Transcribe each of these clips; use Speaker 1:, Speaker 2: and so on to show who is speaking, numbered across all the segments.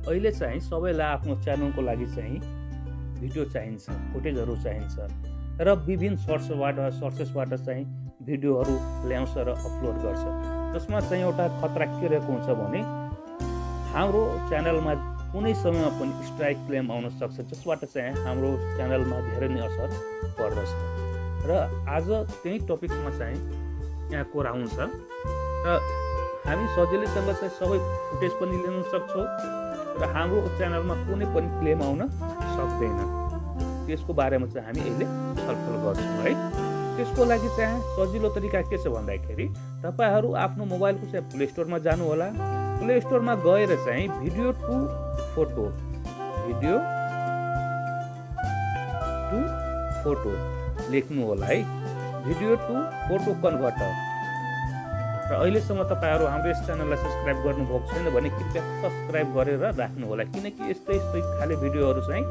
Speaker 1: अहिले चाहिँ सबैलाई आफ्नो च्यानलको लागि चाहिँ भिडियो चाहिन्छ, फुटेजहरू चाहिन्छ र विभिन्न सोर्सेसबाट चाहिँ भिडियोहरू ल्याउँछ र अपलोड गर्छ। जसमा चाहिँ एउटा खतरा के रहेको हुन्छ भने हाम्रो च्यानलमा कुनै समयमा पनि स्ट्राइक क्लेम आउन सक्छ, जसबाट चाहिँ हाम्रो च्यानलमा धेरै नै असर पर्दछ। र आज त्यही टपिकमा चाहिँ यहाँ कुरा हुन्छ र हामी सजिलैसँग चाहिँ सबै फुटेज पनि लिन सक्छौँ र हाम्रो च्यानलमा कुनै पनि क्लेम आउन सक्दैन। त्यसको बारेमा चाहिँ हामी अहिले छलफल गर्छौँ है। त्यसको लागि चाहिँ सजिलो तरिका के छ भन्दाखेरि तपाईहरू आफ्नो मोबाइलको चाहिँ प्ले स्टोरमा जानु होला। प्ले स्टोरमा गएर चाहिँ भिडियो टु फोटो लेख्नु होला है, भिडियो टु फोटो कन्भर्टर। र अहिलेसम्म तपाईहरू हाम्रो यस च्यानललाई सब्सक्राइब गर्नुभएको छैन भने कृपया सब्सक्राइब गरेर राख्नु होला, किनकि यस्तै खाले भिडियोहरू चाहिँ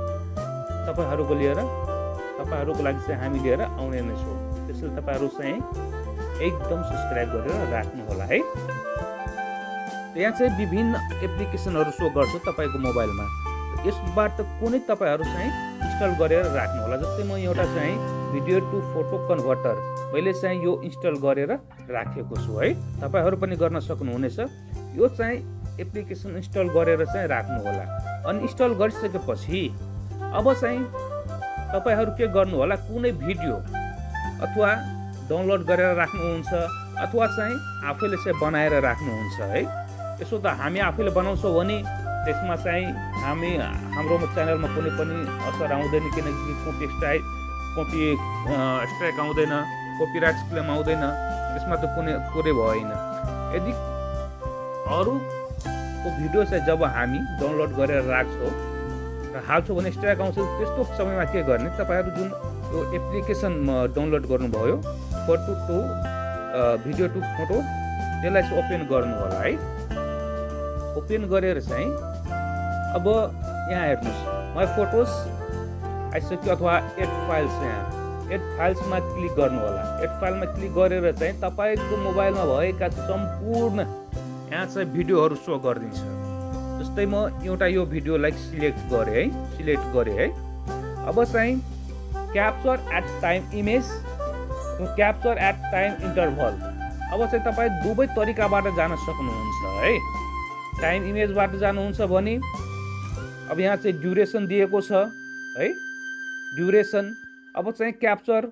Speaker 1: तपाईहरूको लागि चाहिँ हामी लिएर आउने नै छौँ। त्यसैले तपाईहरू चाहिँ एकदम सब्सक्राइब गरेर राख्नु होला है। यहाँ चाहिँ विभिन्न एप्लिकेसनहरू सो गर्छ तपाईँको मोबाइलमा, यसबाट कुनै तपाईहरू चाहिँ इन्स्टल गरेर राख्नु होला। जस्तै म एउटा चाहिँ भिडियो टु फोटो कन्भर्टर मैले चाहिँ यो इन्स्टल गरेर राखेको छु है। तपाईहरू पनि गर्न सक्नुहुनेछ। यो चाहिँ एप्लिकेसन इन्स्टल गरेर चाहिँ राख्नु होला। अनि इन्स्टल गरिसकेपछि अब चाहिँ तपाईहरू के गर्नु होला, कुनै भिडियो अथवा डाउनलोड गरेर राख्नुहुन्छ अथवा चाहिँ आफैले चाहिँ बनाएर राख्नुहुन्छ है। यसो त हामी आफैले बनाउँछौँ भने त्यसमा चाहिँ हाम्रो च्यानलमा कुनै पनि असर आउँदैन, किनकि कपी स्ट्राइक आउँदैन, कपिराइट क्लेम आउँदैन, त्यसमा त कुरै भएन। यदि अरूको भिडियो चाहिँ जब हामी डाउनलोड गरेर राख्छौँ र हाल्छौँ भने स्ट्राइक आउँछ, त्यस्तो समयमा के गर्ने, तपाईँहरू जुन यो एप्लिकेसन डाउनलोड गर्नुभयो भिडियो टु फोटो, त्यसलाई चाहिँ ओपन गर्नु होला है। ओपन गरेर चाहिँ अब यहाँ हेर्नुहोस्, माई फोटोज आइसक्यो अथवा एड फाइल्स, यहाँ एड फाइल्समा क्लिक गर्नु होला। एड फाइलमा क्लिक गरेर चाहिँ तपाईँको मोबाइलमा भएका सम्पूर्ण यहाँ चाहिँ भिडियोहरू सो गरिदिन्छ। जस्तै म एउटा यो भिडियोलाई सिलेक्ट गरेँ है। अब चाहिँ capture at time image, capture at time interval. अब चाहिँ तपाईँ दुवै तरिकाबाट जान सक्नुहुन्छ है। टाइम इमेजबाट जानुहुन्छ भने अब यहाँ चाहिँ ड्युरेसन दिएको छ है, ड्युरेसन। अब चाहिँ क्याप्चर,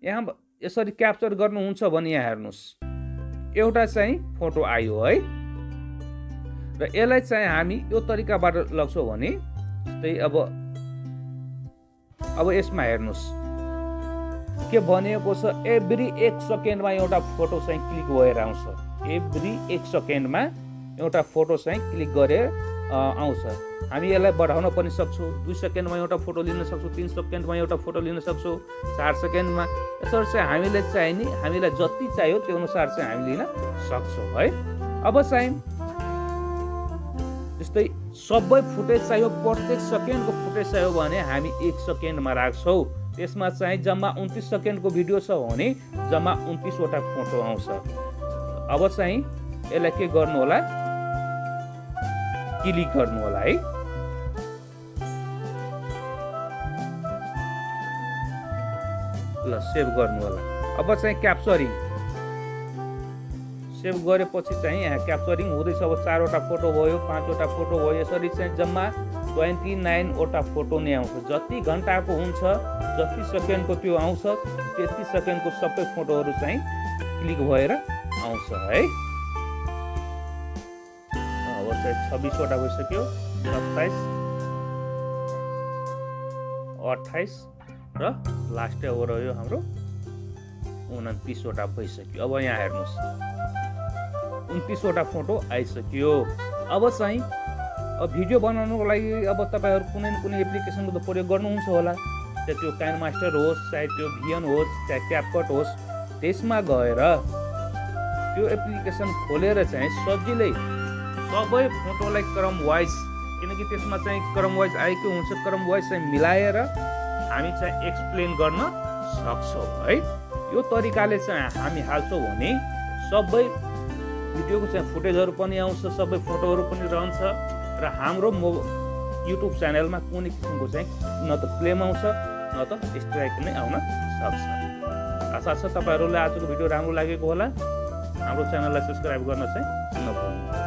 Speaker 1: यहाँ यसरी क्याप्चर गर्नुहुन्छ भने यहाँ हेर्नुहोस् एउटा चाहिँ फोटो आयो है। र यसलाई चाहिँ हामी यो तरिकाबाट लग्छौँ भने जस्तै अब यसमा हेर्नुहोस् के भनेको छ, एभ्री 1 सेकेन्डमा एउटा फोटो चाहिँ क्लिक भएर आउँछ। एभ्री 1 सेकेन्डमा एउटा फोटो चाहिँ क्लिक गरेर आउँछ। हामी यसलाई बढाउन पनि सक्छौँ, 2 सेकेन्डमा एउटा फोटो लिन सक्छौँ, 3 सेकेन्डमा एउटा फोटो लिन सक्छौँ, 4 सेकेन्डमा। यसरी चाहिँ हामीलाई जति चाहियो त्यो अनुसार चाहिँ हामी लिन सक्छौँ है। अब चाहिँ जस्तै सबै फुटेज चाहियो, प्रत्येक सेकेन्डको फुटेज चाहियो भने हामी 1 सेकेन्डमा राख्छौँ। त्यसमा चाहिँ जम्मा 29 सेकेन्डको भिडियो छ भने जम्मा 29 वटा फोटो आउँछ। अब चाहिँ यसलाई के गर्नु होला, क्लिक गर्नु होला है। ल सेभ गर्नु होला। अब चाहिँ क्याप्चरिङ सेभ गरेपछि चाहिँ यहाँ क्याप्चरिङ हुँदैछ। अब 4 वटा फोटो भयो, 5 वटा फोटो भयो, यसरी चाहिँ जम्मा 29 वटा फोटो नै आउँछ। जति घन्टाको हुन्छ, जति सेकेन्डको त्यो आउँछ, त्यति सेकेन्डको सबै फोटोहरू चाहिँ क्लिक भएर आउँछ है। अब चाहिँ 26 वटा भइसक्यो, 27, 28 र लास्ट अब रह्यो हाम्रो 29 वटा भइसक्यो। अब यहाँ हेर्नुहोस् 29 वटा फोटो आइसक्यो। अब चाहिँ भिडियो बनाउनुको लागि अब तपाईँहरू कुनै न कुनै एप्लिकेसनको त प्रयोग गर्नुहुन्छ होला, चाहे त्यो काइनमास्टर होस्, चाहे त्यो भिएन होस्, चाहे क्यापकट होस्। त्यसमा गएर त्यो एप्लिकेसन खोलेर चाहिँ सजिलै सबै फोटोलाई क्रम वाइज, किनकि त्यसमा चाहिँ क्रम वाइज आएको हुन्छ, क्रम वाइज चाहिँ मिलाएर हामी चाहिँ एक्सप्लेन गर्न सक्छौँ है। यो तरिकाले चाहिँ हामी हाल्छौँ भने सबै भिडियोको चाहिँ फुटेजहरू पनि आउँछ, सबै फोटोहरू पनि रहन्छ र हाम्रो युट्युब च्यानलमा कुनै किसिमको चाहिँ न त क्लेम आउँछ न त स्ट्राइक नै आउन सक्छ। आशा छ तपाईँहरूलाई आजको भिडियो राम्रो लागेको होला। हाम्रो च्यानललाई सब्सक्राइब गर्न चाहिँ नभुल्नु।